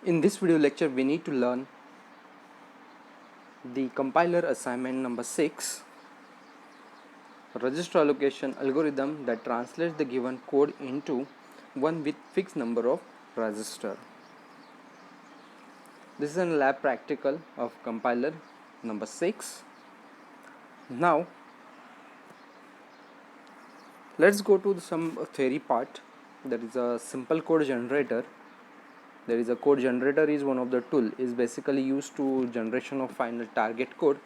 In this video lecture, we need to learn the compiler assignment number 6, register allocation algorithm that translates the given code into one with fixed number of register. This is a lab practical of compiler number 6. Now, let's go to some theory part. That is a simple code generator. There is a code generator is one of the tool is basically used to generation of final target code.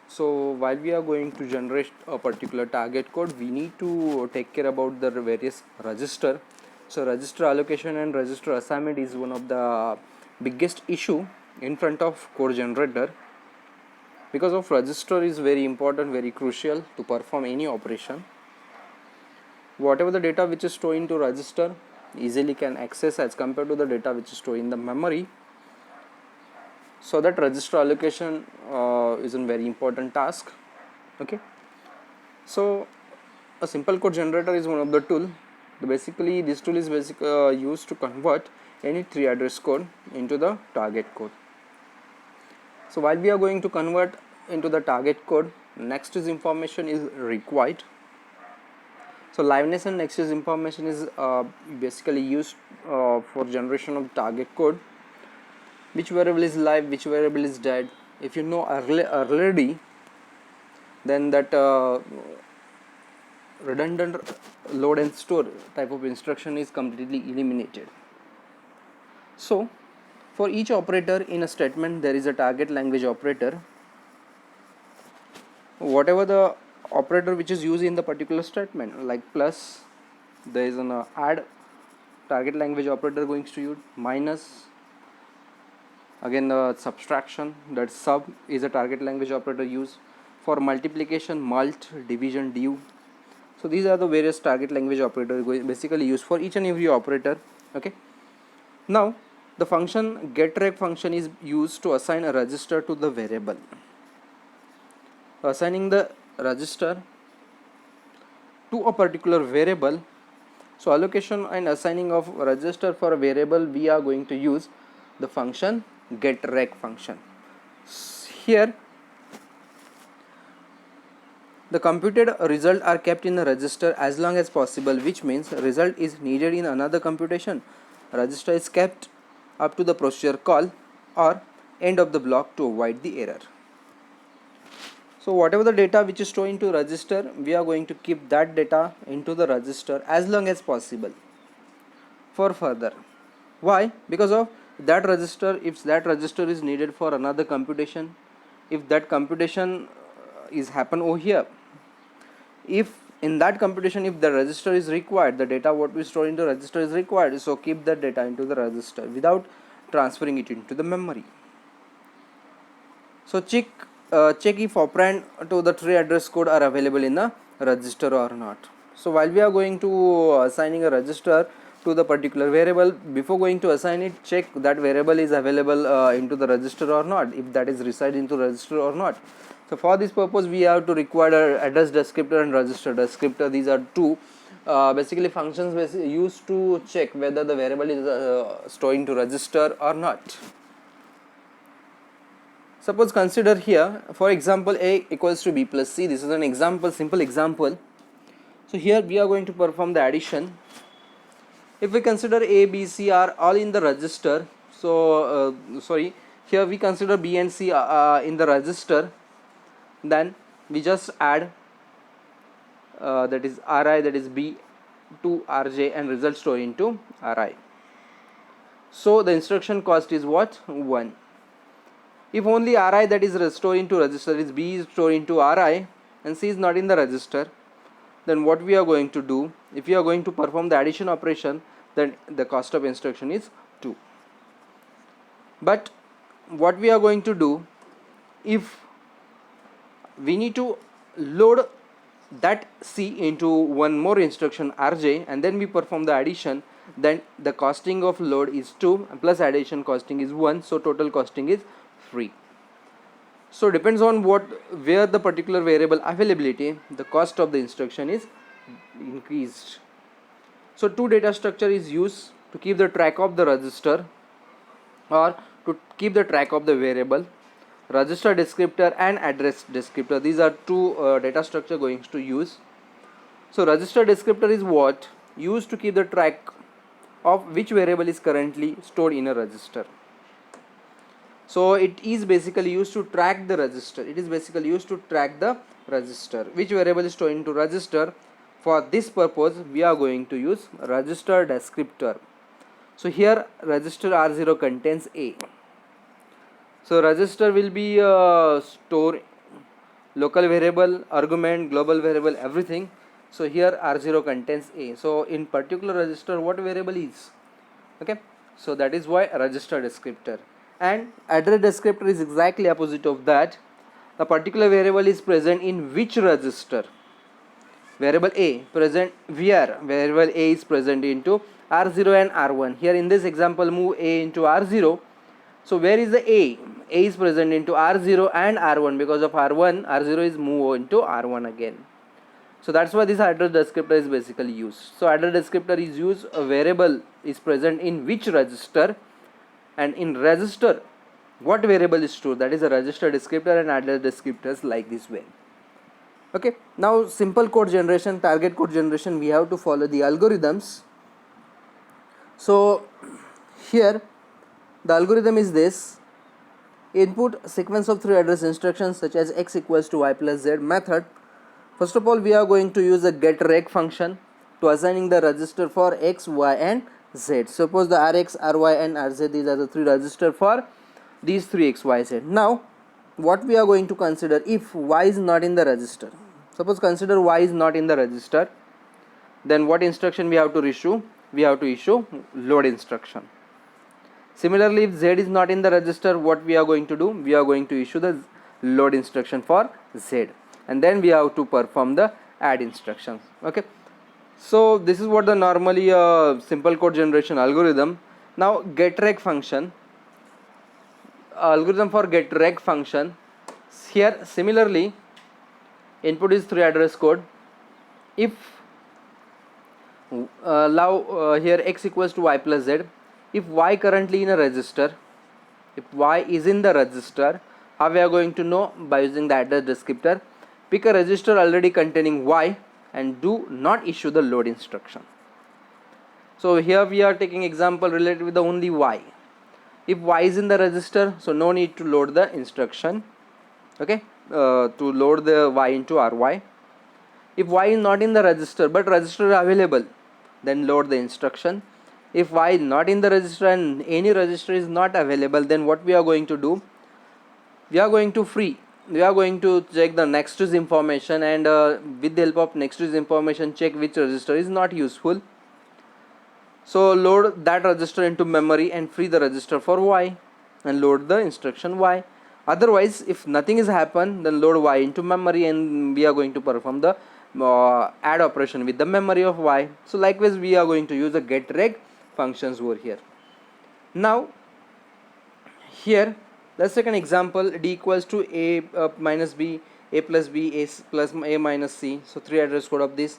So while we are going to generate a particular target code, we need to take care about the various register. So register allocation and register assignment is one of the biggest issue in front of code generator, because of register is very important, very crucial to perform any operation. Whatever the data which is stored into register easily can access as compared to the data which is stored in the memory. So that register allocation is a very important task. Okay, so a simple code generator is one of the tool. Basically this tool is used to convert any 3 address code into the target code. So while we are going to convert into the target code, next is information is required. So liveness and next is information is basically used for generation of target code. Which variable is live, which variable is dead. If you know already, then that redundant load and store type of instruction is completely eliminated. So for each operator in a statement, there is a target language operator. Whatever the operator which is used in the particular statement, like plus, there is an add target language operator going to use, minus, again subtraction, that sub is a target language operator used for multiplication, mult, division, div. So these are the various target language operators basically used for each and every operator. Okay, now the function getReg function is used to assign a register to the variable. Assigning the register to a particular variable. So allocation and assigning of register for a variable, we are going to use the function getReg function. Here the computed result are kept in the register as long as possible, which means result is needed in another computation. Register is kept up to the procedure call or end of the block to avoid the error. So whatever the data which is stored into register, we are going to keep that data into the register as long as possible for further. Why? Because of that register, if that register is needed for another computation, if that computation is happen over here, if in that computation if the register is required, the data what we store into register is required, so keep that data into the register without transferring it into the memory. So check if operand to the 3 address code are available in the register or not. So while we are going to assigning a register to the particular variable, before going to assign it, check that variable is available into the register or not, if that is reside into register or not. So for this purpose, we have to require address descriptor and register descriptor. These are two basically functions used to check whether the variable is stored into register or not. Suppose consider here, for example, a equals to b plus c. This is an example, simple example. So here we are going to perform the addition. If we consider a, b, c are all in the register, so here we consider b and c in the register, then we just add that is ri, that is b to rj, and result store into ri. So the instruction cost is what? 1. If only ri, that is stored into register, is b is stored into ri and c is not in the register, then what we are going to do, if we are going to perform the addition operation, then the cost of instruction is 2. But what we are going to do, if we need to load that c into one more instruction rj and then we perform the addition, then the costing of load is 2 plus addition costing is 1, so total costing is 3. So depends on where the particular variable availability, the cost of the instruction is increased. So two data structure is used to keep the track of the register or to keep the track of the variable. Register descriptor and address descriptor, these are two data structure going to use. So register descriptor is what used to keep the track of which variable is currently stored in a register. So it is basically used to track the register. It is basically used to track the register. Which variable is stored into register? For this purpose, we are going to use register descriptor. So here register R0 contains A. So register will be store local variable, argument, global variable, everything. So here R0 contains A. So in particular register, what variable is? Okay. So that is why register descriptor. And address descriptor is exactly opposite of that. The particular variable is present in which register? Variable A present where? Variable A is present into R0 and R1. Here in this example, move A into R0. So where is the A? A is present into R0 and R1. Because of R1, R0 is moved into R1 again. So that's why this address descriptor is basically used. So address descriptor is used, a variable is present in which register, and in register what variable is stored, that is a register descriptor and address descriptors like this way. Okay, now simple code generation, target code generation, we have to follow the algorithms. So here the algorithm is this: input sequence of 3 address instructions such as x equals to y plus z method. First of all, we are going to use a getReg function to assigning the register for x, y and z. Suppose the rx, ry and rz, these are the 3 registers for these 3 x, y, z. Now what we are going to consider if y is not in the register? Suppose consider y is not in the register, then what instruction we have to issue? We have to issue load instruction. Similarly, if z is not in the register, what we are going to do? We are going to issue the load instruction for z, and then we have to perform the add instructions. Okay, so this is what the normally simple code generation algorithm. Now getReg function, algorithm for getReg function. Here similarly, input is 3 address code. If here x equals to y plus z, if y currently in a register, if y is in the register, how we are going to know? By using the address descriptor. Pick a register already containing y and do not issue the load instruction. So here we are taking example related with the only y. If y is in the register, so no need to load the instruction. Okay, to load the y into ry. If y is not in the register but register is available, then load the instruction. If y is not in the register and any register is not available, then what we are going to do? We are going to check the next is information, and with the help of next is information, check which register is not useful. So load that register into memory and free the register for y and load the instruction y. Otherwise, if nothing is happened, then load y into memory and we are going to perform the add operation with the memory of y. So likewise, we are going to use the getReg functions over here. Now here let's take an example. D equals to a minus b, a plus b, a plus a minus c. So 3 address code of this.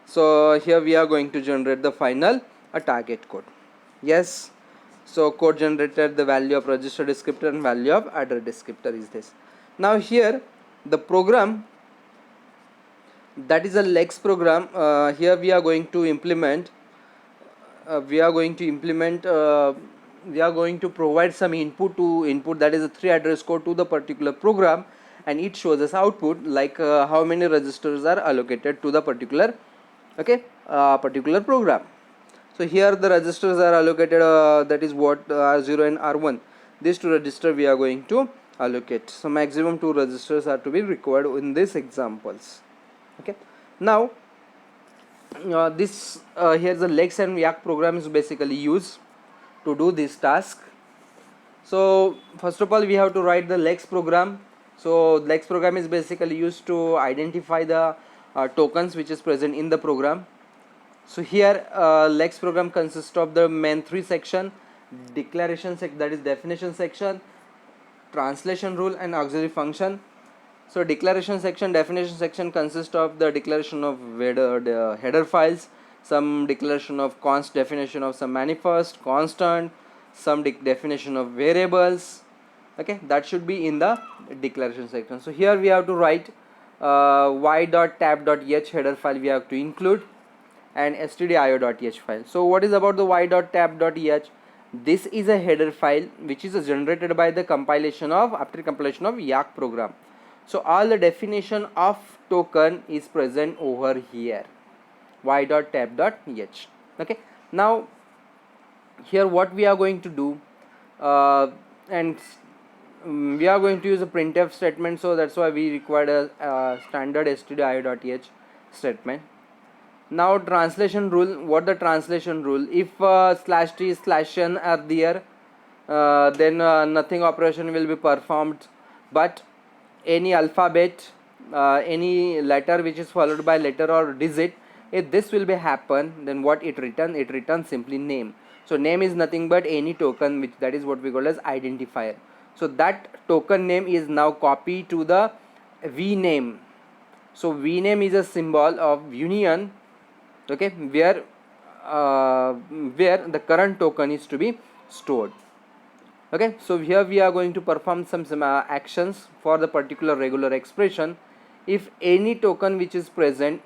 So here we are going to generate the final target code. Yes, so code generated, the value of register descriptor and value of address descriptor is this. Now here the program, that is a lex program. Here we are going to implement we are going to provide some input that is a 3 address code to the particular program, and it shows us output like how many registers are allocated to the particular particular program. So here the registers are allocated, that is what R0 and R1, these 2 registers we are going to allocate. So maximum 2 registers are to be required in these examples. Okay, now this here the lex and yak program is basically used to do this task. So first of all, we have to write the lex program. So lex program is basically used to identify the tokens which is present in the program. So here lex program consists of the main 3 section: declaration that is definition section, translation rule and auxiliary function. So declaration section, definition section consists of the declaration of the header files, some declaration of definition of some manifest, constant, some definition of variables. Okay, that should be in the declaration section. So here we have to write y.tab.h header file we have to include, and stdio.h file. So what is about the y.tab.h? This is a header file which is generated by the compilation of, after compilation of Yak program. So all the definition of token is present over here, y.tab.h. Okay, now here what we are going to do, and we are going to use a printf statement, so that's why we require a standard stdio.h statement. Now translation rule, what the translation rule, if slash t slash n are there, then nothing operation will be performed, but any alphabet, any letter which is followed by letter or digit, if this will be happen, then what it returns simply name. So name is nothing but any token, which that is what we call as identifier. So that token name is now copied to the vname. So vname is a symbol of union, okay, where the current token is to be stored. Okay, so here we are going to perform some actions for the particular regular expression. If any token which is present,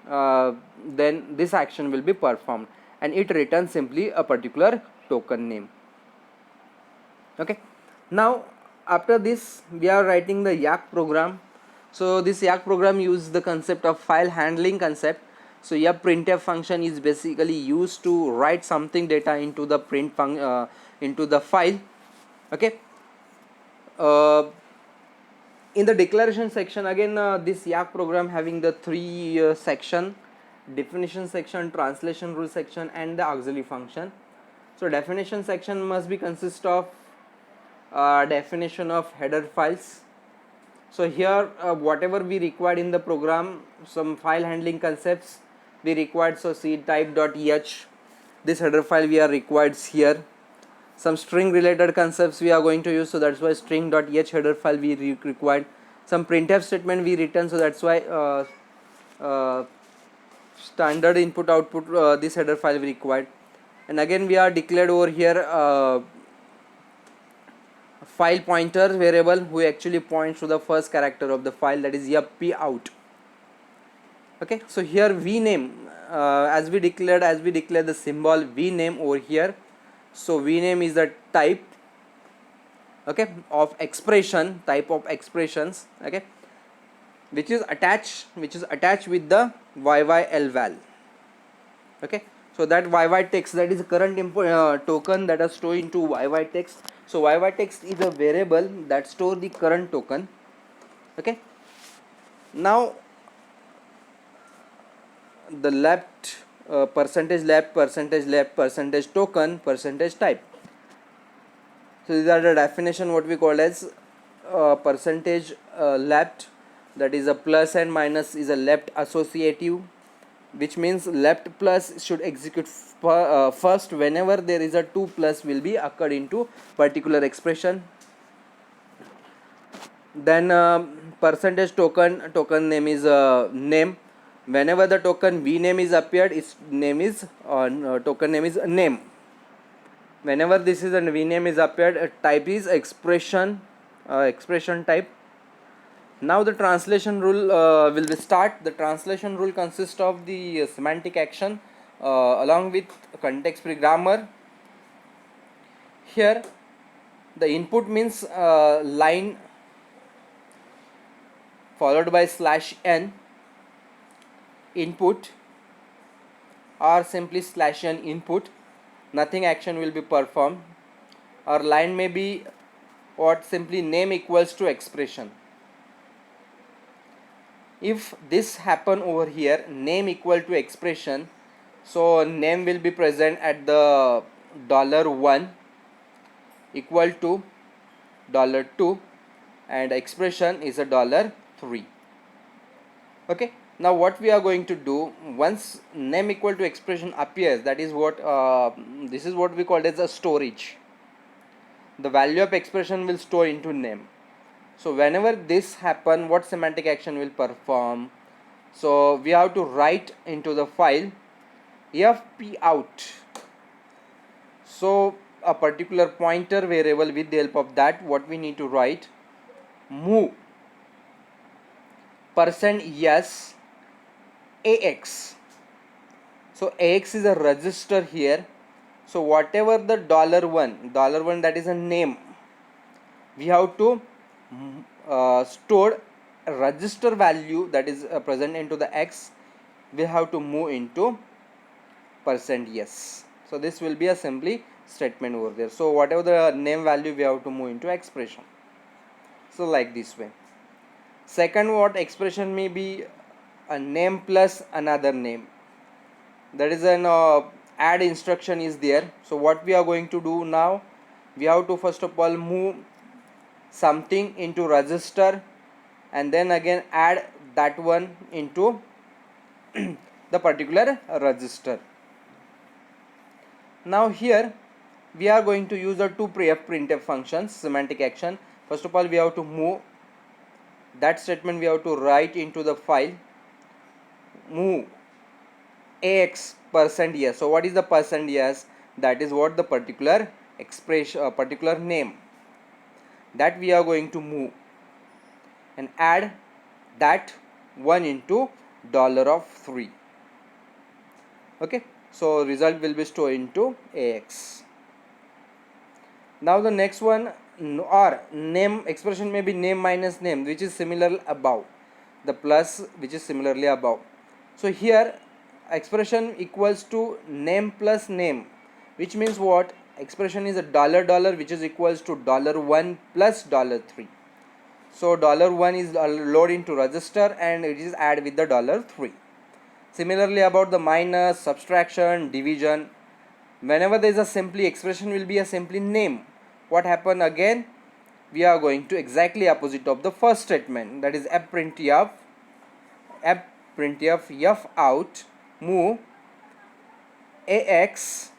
then this action will be performed, and it returns simply a particular token name. Okay, now after this we are writing the Yak program. So this Yak program uses the concept of file handling concept. So here printf function is basically used to write something data into the into the file. Okay, in the declaration section again, this Yak program having the three section: definition section, translation rule section, and the auxiliary function. So definition section must be consist of definition of header files. So here whatever we required in the program, some file handling concepts we required. So c type.h, this header file we are required here. Some string related concepts we are going to use, so that's why string.h header file we required. Some printf statement we written, so that's why standard input output this header file we required. And again we are declared over here file pointer variable who actually points to the first character of the file, that is p out. Okay, so here vname, as we declared the symbol vname over here. So vname is the type, okay, of expression, type of expressions, okay, which is attached with the yyl. Okay, so that yytext, that is the current token that is stored into yytext. So yytext is a variable that store the current token. Okay, now the left percentage left, percentage token, percentage type. So these are the definition what we call as percentage left, that is a plus and minus is a left associative, which means left plus should execute first whenever there is a 2 plus will be occurred into particular expression. Then percentage token name is name. Whenever the token vname is appeared, its name is token name is name. Whenever this is a vname is appeared, type is expression type. Now the translation rule will be start. The translation rule consists of the semantic action along with context free grammar. Here the input means line followed by /n input, or simply /n input, nothing action will be performed. Or line may be what, simply name equals to expression. If this happen over here, name equal to expression, so name will be present at the $1 equal to $2, and expression is a $3. Okay, now what we are going to do, once name equal to expression appears, that is what this is what we call as a storage. The value of expression will store into name. So whenever this happen, what semantic action will perform? So we have to write into the file fp out. So a particular pointer variable. With the help of that, what we need to write, move %s ax. So ax is a register here. So whatever the $1 that is a name, we have to store a register value that is present into the x. We have to move into %s. So this will be a simply statement over there. So whatever the name value, we have to move into expression. So like this way. Second, what expression may be a name plus another name. That is an add instruction is there. So what we are going to do now, we have to first of all move something into register, and then again add that one into the particular register. Now here we are going to use the two printf functions, semantic action. First of all, we have to move that statement, we have to write into the file, move ax %s. So what is the %s? That is what the particular expression, particular name that we are going to move, and add that one into $3. Okay, so result will be stored into ax. Now the next one, or name expression may be name minus name, which is similar above, the plus which is similarly above. So here expression equals to name plus name, which means what? Expression is a $, which is equals to $1 plus $3. So $1 is load into register and it is add with the $3. Similarly about the minus, subtraction, division, whenever there is a simply expression will be a simply name. What happen again? We are going to exactly opposite of the first statement, that is fprintf f out, move ax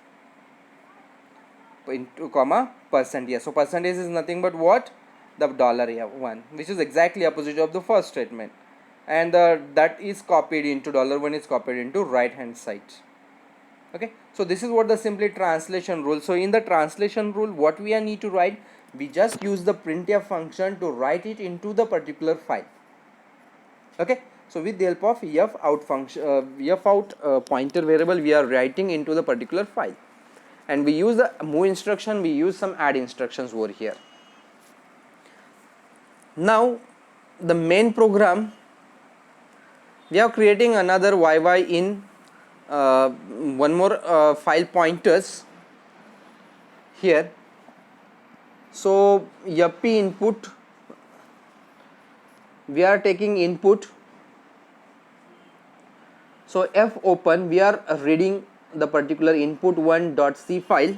into comma %s. So percentage is nothing but what? The $1, which is exactly opposite of the first statement, and that is copied into $1 is copied into right hand side. Okay, so this is what the simply translation rule. So in the translation rule, what we need to write, we just use the printf function to write it into the particular file. Okay, so with the help of f out function, f out pointer variable, we are writing into the particular file, and we use the move instruction, we use some add instructions over here. Now the main program, we are creating another YY in one more file pointers here. So yuppie input, we are taking input. So f open, we are reading the particular input1.c file.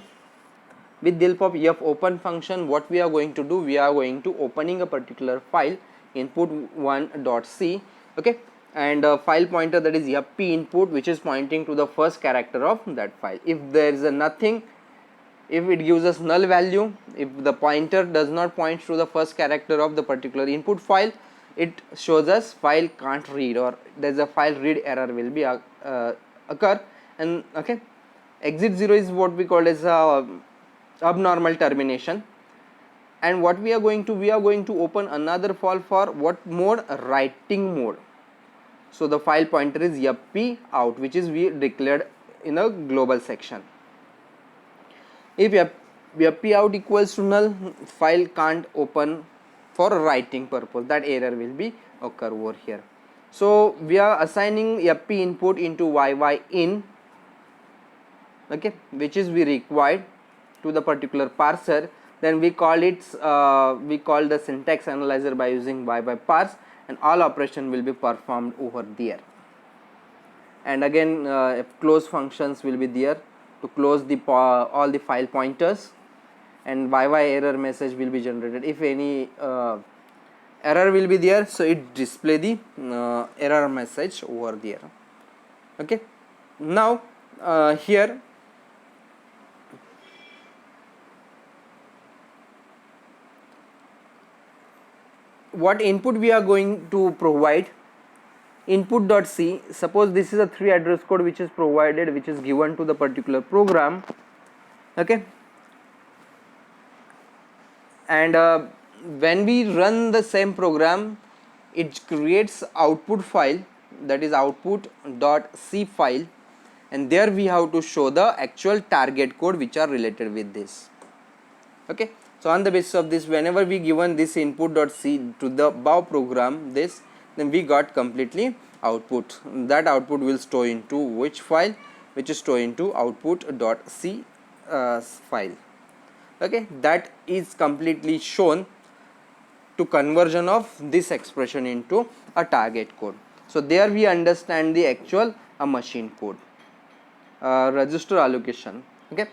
With the help of f open function, what we are going to do, we are going to opening a particular file input1.c. okay, and a file pointer, that is yuppie input, which is pointing to the first character of that file. If there is a nothing, if it gives us null value, if the pointer does not point to the first character of the particular input file, it shows us file can't read, or there is a file read error will be occur. And okay, exit 0 is what we call as abnormal termination. And what we are going to open another file for what mode? Writing mode. So the file pointer is yuppie out, which is we declared in a global section. If yuppie out equals to null, file can't open for writing purpose, that error will be occur over here. So we are assigning yuppie input into YY in, okay, which is we required to the particular parser. Then we call it we call the syntax analyzer by using YY parse, and all operation will be performed over there. And again close functions will be there to close the all the file pointers, and YY error message will be generated. If any error will be there, so it display the error message over there. Okay, now here what input we are going to provide, input.c. suppose this is a 3 address code which is provided, which is given to the particular program. Okay, and when we run the same program, it creates output file, that is output.c file, and there we have to show the actual target code which are related with this. Okay, so on the basis of this, whenever we given this input.c to the above program, this, then we got completely output. That output will store into which file, which is stored into output.c file. Okay, that is completely shown to conversion of this expression into a target code. So there we understand the actual machine code, register allocation. Okay,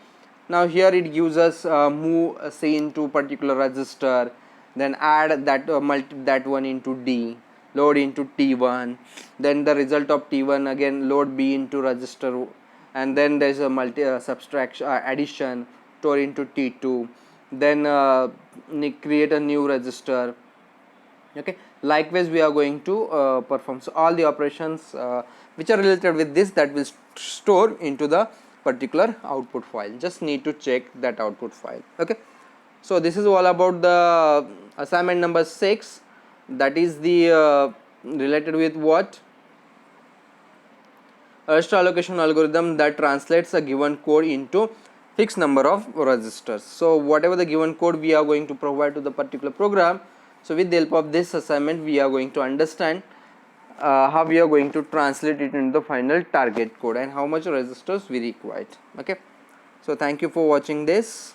now here it gives us move say into particular register, then add that that one into D, load into T1, then the result of T1 again load B into register, and then there is a subtraction addition, store into T2, then create a new register. Okay, likewise we are going to perform so all the operations which are related with this, that will store into the particular output file. Just need to check that output file. Okay, so this is all about the assignment number 6, that is the related with what, register allocation algorithm that translates a given code into fixed number of registers. So whatever the given code we are going to provide to the particular program, so with the help of this assignment we are going to understand how we are going to translate it into the final target code and how much registers we require. Okay, so thank you for watching this.